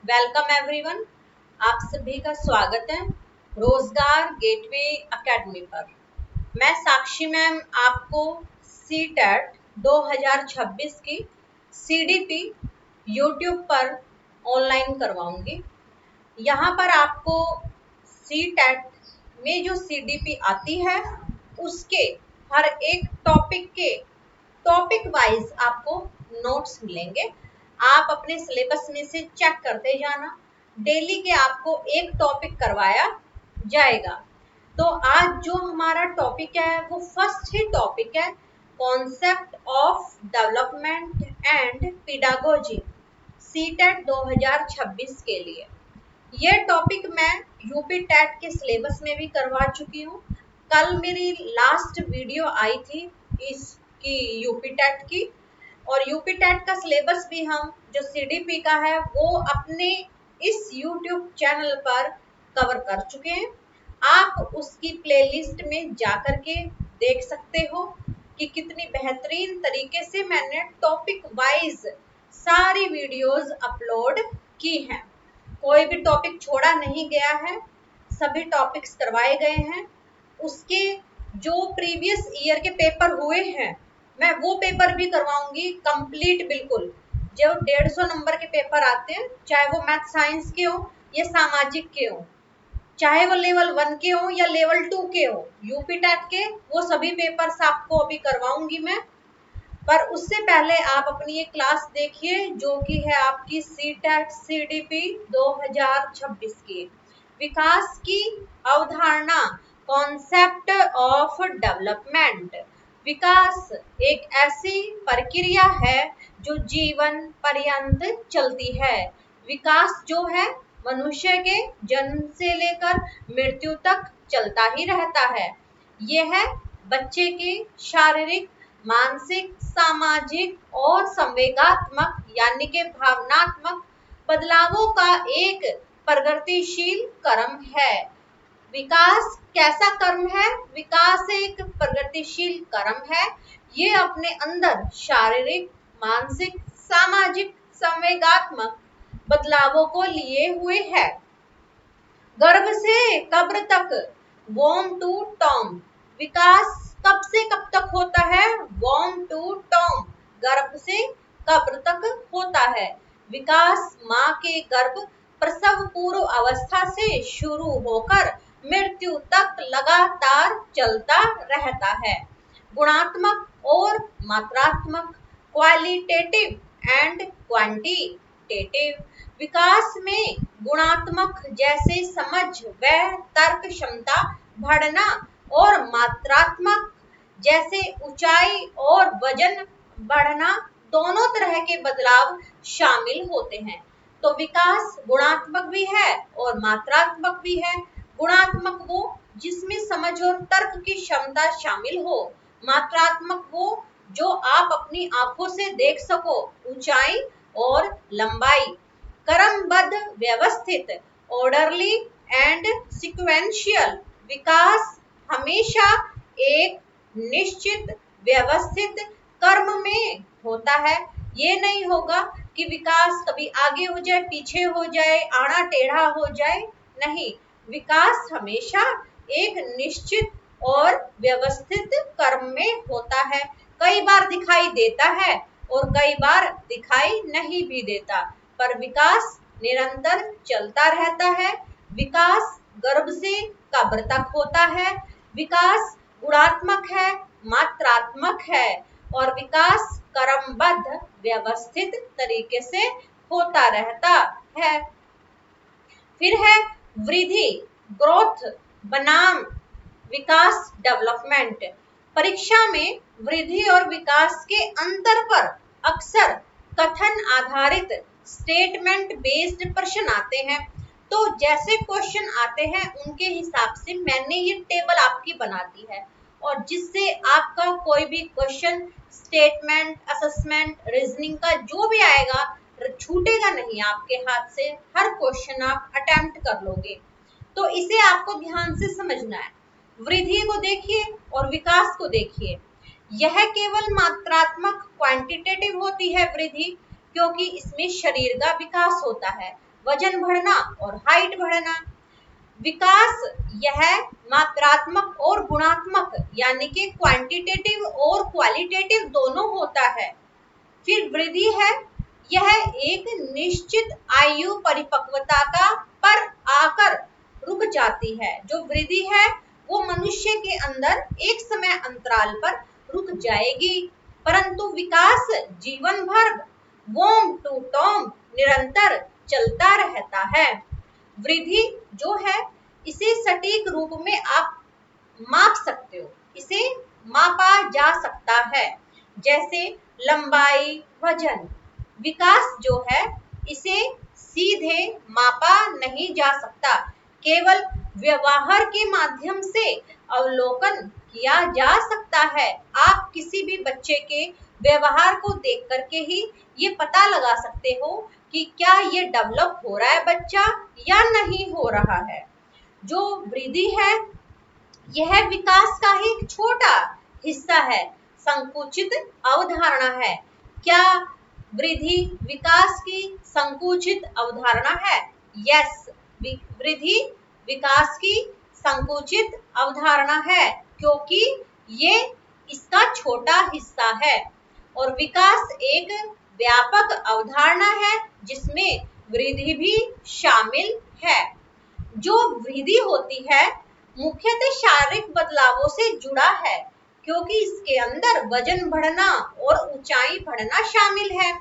Welcome everyone. आप सभी का स्वागत है रोजगार गेटवे एकेडमी पर। मैं साक्षी मैम आपको सीटेट 2026 की सीडीपी यूट्यूब पर ऑनलाइन करवाऊंगी। यहाँ पर आपको सीटेट में जो सीडीपी आती है उसके हर एक टॉपिक वाइज आपको नोट्स मिलेंगे। आप अपने सिलेबस में से चेक करते जाना। डेली के आपको एक टॉपिक करवाया जाएगा। तो आज जो हमारा टॉपिक है वो फर्स्ट ही टॉपिक है, concept of development and pedagogy, CTET 2026 के लिए। ये टॉपिक मैं यूपी टेट के सिलेबस में भी करवा चुकी हूँ। कल मेरी लास्ट वीडियो आई थी इसकी यूपी टेट की, और यूपी टेट का सिलेबस भी हम जो सीडीपी का है वो अपने इस यूट्यूब चैनल पर कवर कर चुके हैं। आप उसकी प्लेलिस्ट में जाकर के देख सकते हो कि कितनी बेहतरीन तरीके से मैंने टॉपिक वाइज सारी वीडियोस अपलोड की हैं। कोई भी टॉपिक छोड़ा नहीं गया है, सभी टॉपिक्स करवाए गए हैं। उसके जो प्रीवियस ईयर के पेपर हुए हैं मैं वो पेपर भी करवाऊंगी कंप्लीट बिल्कुल। जो 150 नंबर के पेपर आते हैं, चाहे वो मैथ साइंस के हो या सामाजिक के हो, चाहे वो लेवल 1 के हो या लेवल 2 के हो, यूपी टेट के, वो सभी पेपर्स आपको अभी करवाऊंगी मैं। पर उससे पहले आप अपनी ये क्लास देखिए जो कि है आपकी सीटेट सीडीपी 2026 की, विकास की अवधारणा, कॉन्सेप्ट ऑफ डेवलपमेंट। विकास एक ऐसी प्रक्रिया है जो जीवन पर्यंत चलती है। विकास जो है मनुष्य के जन्म से लेकर मृत्यु तक चलता ही रहता है। यह है बच्चे के शारीरिक, मानसिक, सामाजिक और संवेगात्मक यानी कि भावनात्मक बदलावों का एक प्रगतिशील क्रम है। विकास कैसा कर्म है? विकास एक प्रगतिशील कर्म है। ये अपने अंदर शारीरिक, मानसिक, सामाजिक, संवेगात्मक बदलावों को लिए हुए है। गर्भ से कब्र तक, वॉर्म टू टॉम। विकास कब से कब तक होता है? वॉर्म टू टॉम, गर्भ से कब्र तक होता है। विकास माँ के गर्भ प्रसव पूर्व अवस्था से शुरू होकर मृत्यु तक लगातार चलता रहता है। गुणात्मक और मात्रात्मक, क्वालिटेटिव एंड क्वांटिटेटिव। विकास में गुणात्मक जैसे समझ व तर्क क्षमता बढ़ना, और मात्रात्मक जैसे ऊंचाई और वजन बढ़ना, दोनों तरह के बदलाव शामिल होते हैं। तो विकास गुणात्मक भी है और मात्रात्मक भी है। गुणात्मक वो जिसमें समझ और तर्क की क्षमता शामिल हो, मात्रात्मक वो जो आप अपनी आंखों से देख सको, ऊंचाई और लंबाई। क्रमबद्ध, व्यवस्थित, ऑर्डरली एंड सिक्वेंशियल। विकास हमेशा एक निश्चित व्यवस्थित क्रम में होता है। ये नहीं होगा कि विकास कभी आगे हो जाए, पीछे हो जाए, आड़ा टेढ़ा हो जाए। नहीं, विकास हमेशा एक निश्चित और व्यवस्थित क्रम में होता है। कई बार दिखाई देता है और कई बार दिखाई नहीं भी देता, पर विकास निरंतर चलता रहता है। विकास गर्भ से कब्र तक होता है। विकास गुणात्मक है, मात्रात्मक है, और विकास क्रमबद्ध व्यवस्थित तरीके से होता रहता है। फिर है वृद्धि, ग्रोथ बनाम विकास, डेवलपमेंट। परीक्षा में वृद्धि और विकास के अंतर पर अक्सर कथन आधारित स्टेटमेंट बेस्ड प्रश्न आते हैं। तो जैसे क्वेश्चन आते हैं उनके हिसाब से मैंने ये टेबल आपकी बना दी है, और जिससे आपका कोई भी क्वेश्चन, स्टेटमेंट, असेसमेंट, रीजनिंग का जो भी आएगा छूटेगा नहीं आपके हाथ से। हर क्वेश्चन आप अटेम्प्ट कर लोगे। तो इसे आपको ध्यान से समझना है। वृद्धि को देखिए और विकास को देखिए। यह केवल मात्रात्मक, क्वांटिटेटिव होती है वृद्धि, क्योंकि इसमें शरीर का विकास होता है। वजन बढ़ना और हाइट बढ़ना। विकास यह मात्रात्मक और गुणात्मक यानी कि क्वांटिटेटिव और क्वालिटेटिव दोनों होता है। फिर वृद्धि है, यह एक निश्चित आयु परिपक्वता का पर आकर रुक जाती है। जो वृद्धि है वो मनुष्य के अंदर एक समय अंतराल पर रुक जाएगी, परंतु विकास जीवन भर वोम टू टॉम निरंतर चलता रहता है। वृद्धि जो है इसे सटीक रूप में आप माप सकते हो, इसे मापा जा सकता है, जैसे लंबाई, वजन। विकास जो है इसे सीधे मापा नहीं जा सकता, केवल व्यवहार के माध्यम से अवलोकन किया जा सकता है। आप किसी भी बच्चे के व्यवहार को देख करके ही ये पता लगा सकते हो कि क्या ये डेवलप हो रहा है बच्चा या नहीं हो रहा है। जो वृद्धि है यह विकास का ही एक छोटा हिस्सा है, संकुचित अवधारणा है। क्या वृद्धि विकास की संकुचित अवधारणा है? यस, वृद्धि विकास की संकुचित अवधारणा है, क्योंकि ये इसका छोटा हिस्सा है। और विकास एक व्यापक अवधारणा है जिसमें वृद्धि भी शामिल है। जो वृद्धि होती है मुख्यतः शारीरिक बदलावों से जुड़ा है, क्योंकि इसके अंदर वजन बढ़ना और ऊंचाई बढ़ना शामिल है।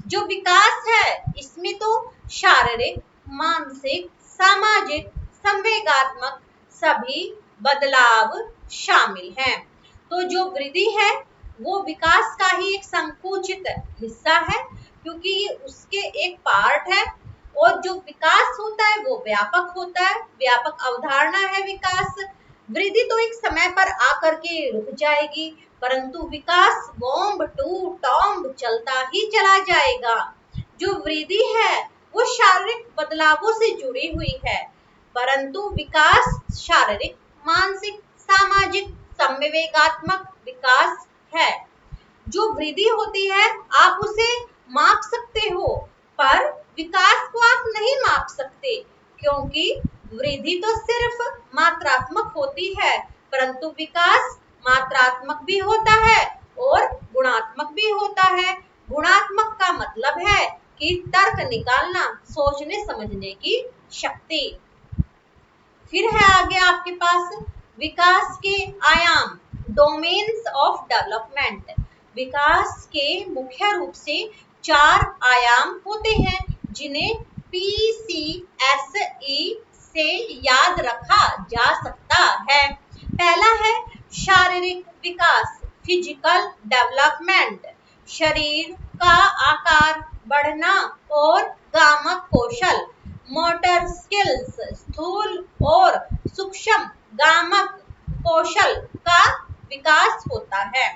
जो विकास है इसमें तो शारीरिक, मानसिक, सामाजिक, संवेगात्मक सभी बदलाव शामिल हैं। तो जो वृद्धि है वो विकास का ही एक संकुचित हिस्सा है, क्योंकि ये उसके एक पार्ट है। और जो विकास होता है वो व्यापक होता है, व्यापक अवधारणा है विकास। वृद्धि तो एक समय पर आकर के रुक जाएगी, परंतु विकास बॉम्ब टू टॉम्ब चलता ही चला जाएगा। जो वृद्धि है वो शारीरिक बदलावों से जुड़ी हुई है, परंतु विकास शारीरिक, मानसिक, सामाजिक, संवेगात्मक विकास है। जो वृद्धि होती है आप उसे माप सकते हो, पर विकास को आप नहीं माप सकते, क्योंकि वृद्धि तो सिर्फ मात्रात्मक होती है, परंतु विकास मात्रात्मक भी होता है और गुणात्मक भी होता है। गुणात्मक का मतलब है कि तर्क निकालना, सोचने समझने की शक्ति। फिर है आगे आपके पास विकास के आयाम, डोमेन्स ऑफ डेवलपमेंट। विकास के मुख्य रूप से 4 आयाम होते हैं, जिन्हें PCSE से याद रखा जा सकता है। पहला है शारीरिक विकास, फिजिकल डेवलपमेंट। शरीर का आकार बढ़ना और गामक कौशल, मोटर स्किल्स, स्थूल और सूक्ष्म गामक कौशल का विकास होता है।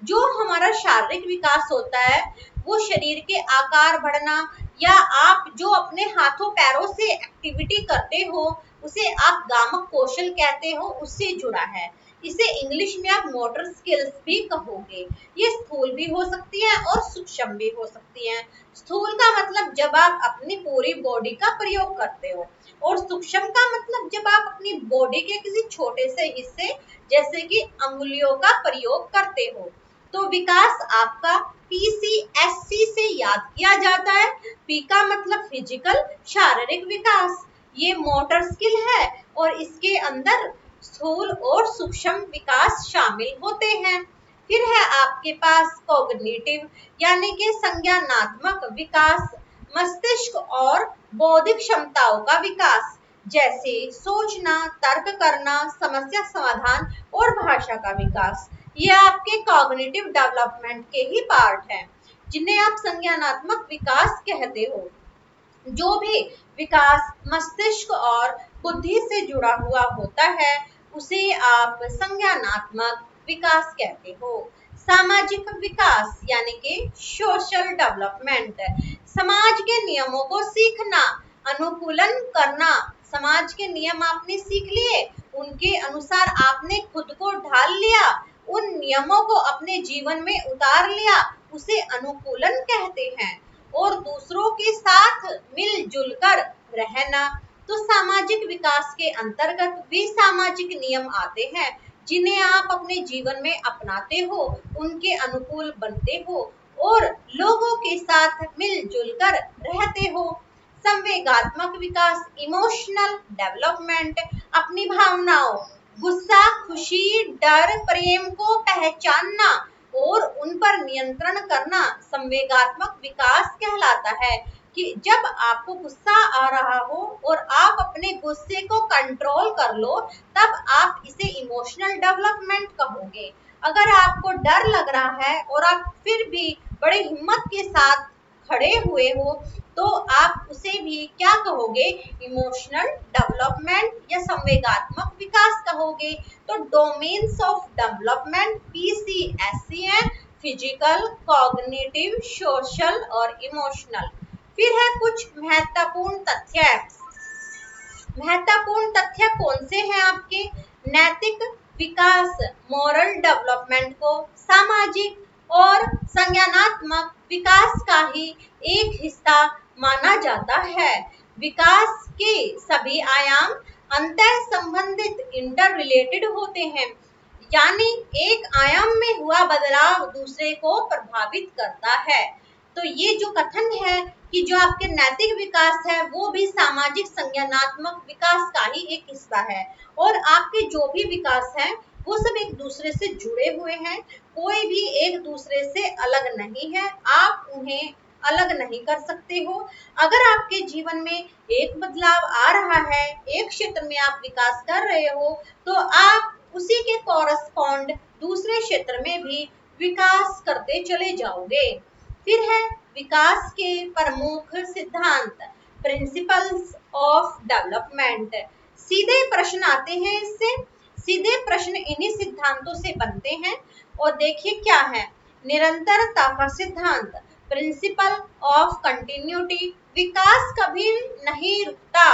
जो हमारा शारीरिक विकास होता है वो शरीर के आकार बढ़ना, या आप जो अपने हाथों पैरों से एक्टिविटी करते हो उसे आप गामक कौशल कहते हो, उससे जुड़ा है। इसे इंग्लिश में आप मोटर स्किल्स भी कहोगे। ये स्थूल भी हो सकती है और सूक्ष्म भी हो सकती है। स्थूल का मतलब जब आप अपनी पूरी बॉडी का प्रयोग करते हो, और सूक्ष्म का मतलब जब आप अपनी बॉडी के किसी छोटे से हिस्से जैसे कि अंगुलियों का प्रयोग करते हो। तो विकास आपका PCSC से याद किया जाता है। P का मतलब फिजिकल, शारीरिक विकास, ये मोटर स्किल है और इसके अंदर स्थूल और सूक्ष्म विकास शामिल होते हैं। फिर है आपके पास कॉग्निटिव यानी कि संज्ञानात्मक विकास, मस्तिष्क और बौद्धिक क्षमताओं का विकास, जैसे सोचना, तर्क करना, समस्या समाधान और भाषा का विकास। ये आपके कॉग्निटिव डेवलपमेंट के ही पार्ट हैं, जिन्हें आप संज्ञानात्मक विकास कहते हो। जो भी विकास मस्तिष्क और बुद्धि से जुड़ा हुआ होता है उसे आप संज्ञानात्मक विकास कहते हो। सामाजिक विकास यानी कि सोशल डेवलपमेंट, समाज के नियमों को सीखना, अनुकूलन करना। समाज के नियम आपने सीख लिए, उनके अनुसार आपने खुद को ढाल लिया, उन नियमों को अपने जीवन में उतार लिया, उसे अनुकूलन कहते हैं। और दूसरों के साथ मिलजुल कर रहना। तो सामाजिक विकास के अंतर्गत वे सामाजिक नियम आते हैं जिन्हें आप अपने जीवन में अपनाते हो, उनके अनुकूल बनते हो और लोगों के साथ मिलजुल कर रहते हो। संवेगात्मक विकास, इमोशनल डेवलपमेंट, अपनी भावनाओं, गुस्सा, खुशी, डर, प्रेम को पहचानना और उन पर नियंत्रण करना संवेगात्मक विकास कहलाता है। कि जब आपको गुस्सा आ रहा हो और आप अपने गुस्से को कंट्रोल कर लो, तब आप इसे इमोशनल डेवलपमेंट कहोगे। अगर आपको डर लग रहा है और आप फिर भी बड़े हिम्मत के साथ खड़े हुए हो, तो आप उसे भी क्या कहोगे? इमोशनल डेवलपमेंट या संवेगात्मक विकास कहोगे। तो डोमेन्स ऑफ डेवलपमेंट PCSC है फिजिकल, कॉग्निटिव, सोशल और इमोशनल। फिर है कुछ महत्वपूर्ण तथ्य। महत्वपूर्ण तथ्य कौन से हैं आपके? नैतिक विकास, मोरल डेवलपमेंट को सामाजिक और संज्ञानात्मक विकास का ही एक हिस्सा माना जाता है। विकास के सभी आयाम अंतर संबंधित, इंटर रिलेटेड होते हैं, यानी एक आयाम में हुआ बदलाव दूसरे को प्रभावित करता है। तो ये जो कथन है कि जो आपके नैतिक विकास है वो भी सामाजिक संज्ञानात्मक विकास का ही एक हिस्सा है, और आपके जो भी विकास है वो सब एक दूसरे से जुड़े हुए हैं, कोई भी एक दूसरे से अलग नहीं है, आप उन्हें अलग नहीं कर सकते हो। अगर आपके जीवन में एक बदलाव आ रहा है, एक क्षेत्र में आप विकास कर रहे हो, तो आप उसी के कॉरस्पॉन्ड दूसरे क्षेत्र में भी विकास करते चले जाओगे। फिर है विकास के प्रमुख सिद्धांत, प्रिंसिपल्स ऑफ डेवलपमेंट। सीधे प्रश्न आते हैं इससे, सीधे प्रश्न इन्हीं सिद्धांतों से बनते हैं। और देखिए क्या है, निरंतरता का सिद्धांत, प्रिंसिपल ऑफ कंटिन्यूटी, विकास कभी नहीं रुकता,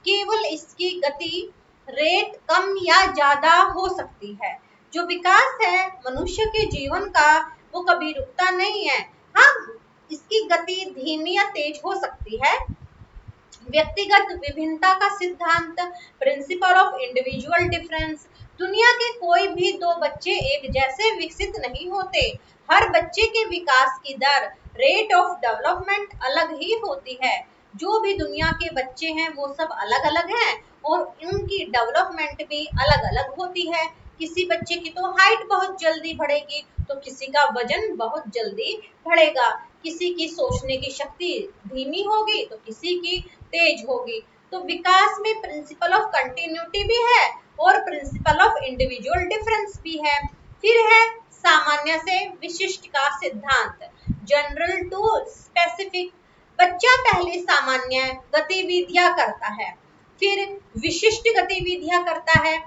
केवल इसकी गति रेट कम या ज्यादा हो सकती है। जो विकास है मनुष्य के जीवन का वो कभी रुकता नहीं है, हाँ इसकी गति धीमी या तेज हो सकती है। व्यक्तिगत विभिन्नता का सिद्धांत, प्रिंसिपल ऑफ इंडिविजुअल डिफरेंस, दुनिया के कोई भी दो बच्चे एक जैसे विकसित नहीं होते, हर बच्चे के विकास की दर, रेट ऑफ डेवलपमेंट अलग ही होती है। जो भी दुनिया के बच्चे हैं वो सब अलग अलग हैं और उनकी डेवलपमेंट भी अलग अलग होती है। किसी बच्चे की तो हाइट बहुत जल्दी बढ़ेगी, तो किसी का वजन बहुत जल्दी बढ़ेगा, किसी की सोचने की शक्ति धीमी होगी तो किसी की तेज होगी। तो विकास में प्रिंसिपल ऑफ कंटिन्यूटी भी है और प्रिंसिपल ऑफ इंडिविजुअल डिफरेंस भी है। फिर है सामान्य से विशिष्ट का सिद्धांत, जनरल टू स्पेसिफिक। बच्चा पहले सामान्य गतिविधियां करता है, फिर विशिष्ट गतिविधियां करता है।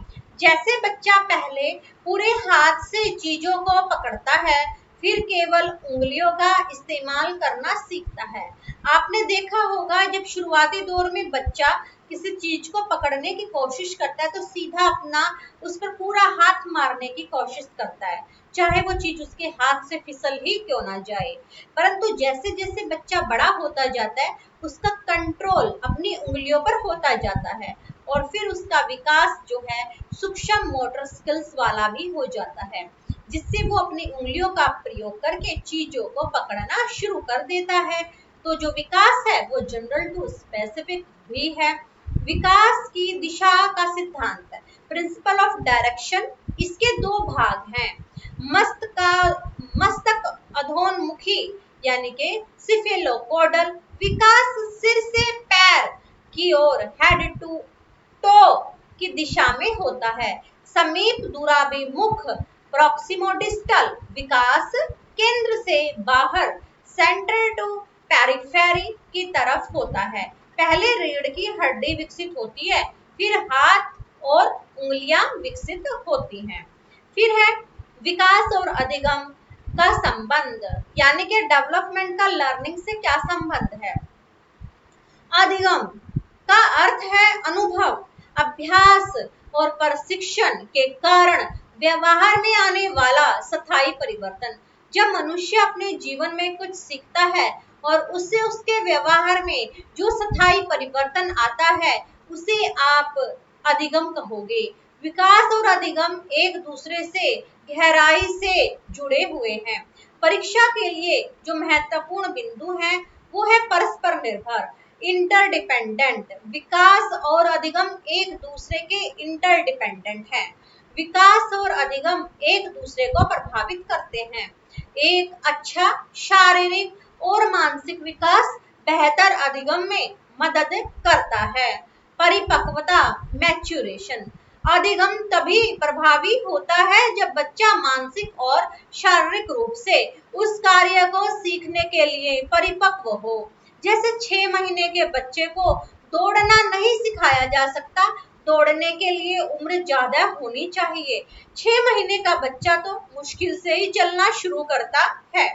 जैसे बच्चा पहले पूरे हाथ से चीजों को पकड़ता है, फिर केवल उंगलियों का इस्तेमाल करना सीखता है। आपने देखा होगा जब शुरुआती दौर में बच्चा किसी चीज को पकड़ने की कोशिश करता है तो सीधा अपना उस पर पूरा हाथ मारने की कोशिश करता है, चाहे वो चीज उसके हाथ से फिसल ही क्यों ना जाए। परंतु जैसे जैसे बच्चा बड़ा होता जाता है उसका कंट्रोल अपनी उंगलियों पर होता जाता है और फिर उसका विकास जो है सूक्ष्म मोटर स्किल्स वाला भी हो जाता है, जिससे वो अपनी उंगलियों का प्रयोग करके चीजों को पकड़ना शुरू कर देता है। तो जो विकास है वो जनरल टू स्पेसिफिक भी है। विकास की दिशा का सिद्धांत, प्रिंसिपल ऑफ डायरेक्शन, इसके दो भाग हैं, मस्तक अधोन्मुखी यानी कि सिफेलोपोडल विकास, सिर से पैर की ओर, हेड टू टो की दिशा में होता है। समीप दूराभिमुख प्रॉक्सिमोडिस्टल विकास, केंद्र से बाहर, सेंटर टू पेरिफेरी की तरफ होता है। पहले रीढ़ की हड्डी विकसित होती है, फिर हाथ और उंगलियां विकसित होती हैं। फिर है विकास और अधिगम का संबंध, यानी कि डेवलपमेंट का लर्निंग से क्या संबंध है। अधिगम का अर्थ है अनुभव, अभ्यास और प्रशिक्षण के कारण व्यवहार में आने वाला स्थायी परिवर्तन। जब मनुष्य अपने जीवन में कुछ सीखता है और उससे उसके व्यवहार में जो स्थायी परिवर्तन आता है उसे आप अधिगम कहोगे। विकास और अधिगम एक दूसरे से गहराई से जुड़े हुए हैं। परीक्षा के लिए जो महत्वपूर्ण बिंदु हैं वो है परस्पर निर्भर, इंटरडिपेंडेंट। विकास और अधिगम एक दूसरे के इंटरडिपेंडेंट हैं। विकास और अधिगम एक दूसरे को प्रभावित करते हैं। एक अच्छा शारीरिक और मानसिक विकास बेहतर अधिगम में मदद करता है। परिपक्वता, मैच्योरेशन। अधिगम तभी प्रभावी होता है जब बच्चा मानसिक और शारीरिक रूप से उस कार्य को सीखने के लिए परिपक्व हो। जैसे 6 महीने के बच्चे को दौड़ना नहीं सिखाया जा सकता, दौड़ने के लिए उम्र ज्यादा होनी चाहिए। 6 महीने का बच्चा तो मुश्किल से ही चलना शुरू करता है।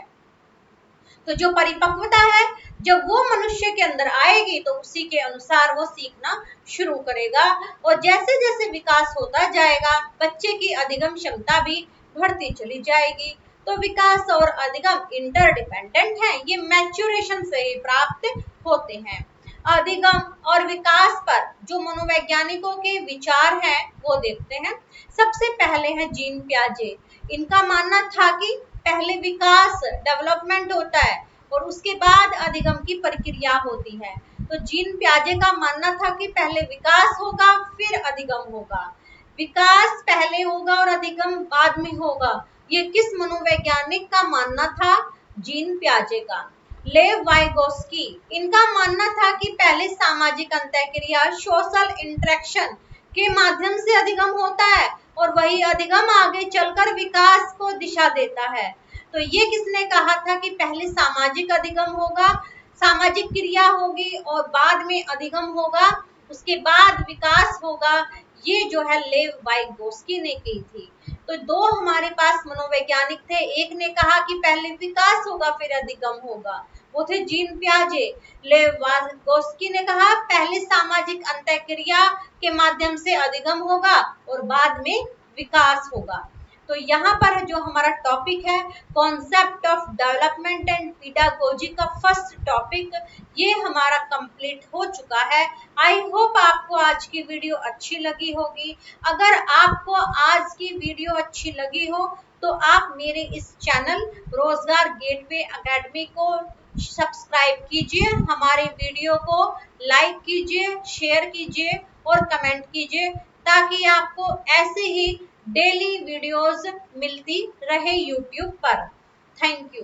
तो जो परिपक्वता है जब वो मनुष्य के अंदर आएगी तो उसी के अनुसार वो सीखना शुरू करेगा और जैसे जैसे विकास होता जाएगा बच्चे की अधिगम क्षमता भी बढ़ती चली जाएगी। तो विकास और अधिगम इंटरडिपेंडेंट है, ये मैच्योरेशन से ही प्राप्त होते हैं। अधिगम और विकास पर जो मनोवैज्ञानिकों के विचार हैं वो देखते हैं। सबसे पहले है जीन पियाजे। इनका मानना था कि पहले विकास डेवलपमेंट होता है और उसके बाद अधिगम की प्रक्रिया होती है। तो जीन पियाजे का मानना था कि पहले विकास होगा फिर अधिगम होगा, विकास पहले होगा और अधिगम बाद में होगा। ये किस मनोवैज्ञानिक का मानना था? जीन पियाजे का। लेव वाइगोस्की, इनका मानना था कि पहले सामाजिक अंतःक्रिया सोशल इंटरेक्शन के माध्यम से अधिगम होता है और वही अधिगम आगे चलकर विकास को दिशा देता है। तो ये किसने कहा था कि पहले सामाजिक अधिगम होगा, सामाजिक क्रिया होगी और बाद में अधिगम होगा, उसके बाद विकास होगा। ये जो है लेव वाइगोस्की ने की थी। तो दो हमारे पास मनोवैज्ञानिक थे, एक ने कहा कि पहले विकास होगा फिर अधिगम होगा, वो थे जीन पियाजे। लेव वाइगोस्की ने कहा पहले सामाजिक अंतःक्रिया के माध्यम से अधिगम होगा और बाद में विकास होगा। तो यहाँ पर जो हमारा टॉपिक है कॉन्सेप्ट ऑफ डेवलपमेंट एंड पीडागोजी का फर्स्ट टॉपिक, ये हमारा कंप्लीट हो चुका है। आई होप आपको आज की वीडियो अच्छी लगी होगी। अगर आपको आज की वीडियो अच्छी लगी हो तो आप मेरे इस चैनल रोजगार गेटवे एकेडमी को सब्सक्राइब कीजिए, हमारे वीडियो को लाइक कीजिए, शेयर कीजिए और कमेंट कीजिए ताकि आपको ऐसे ही डेली वीडियोस मिलती रहे यूट्यूब पर। Thank you.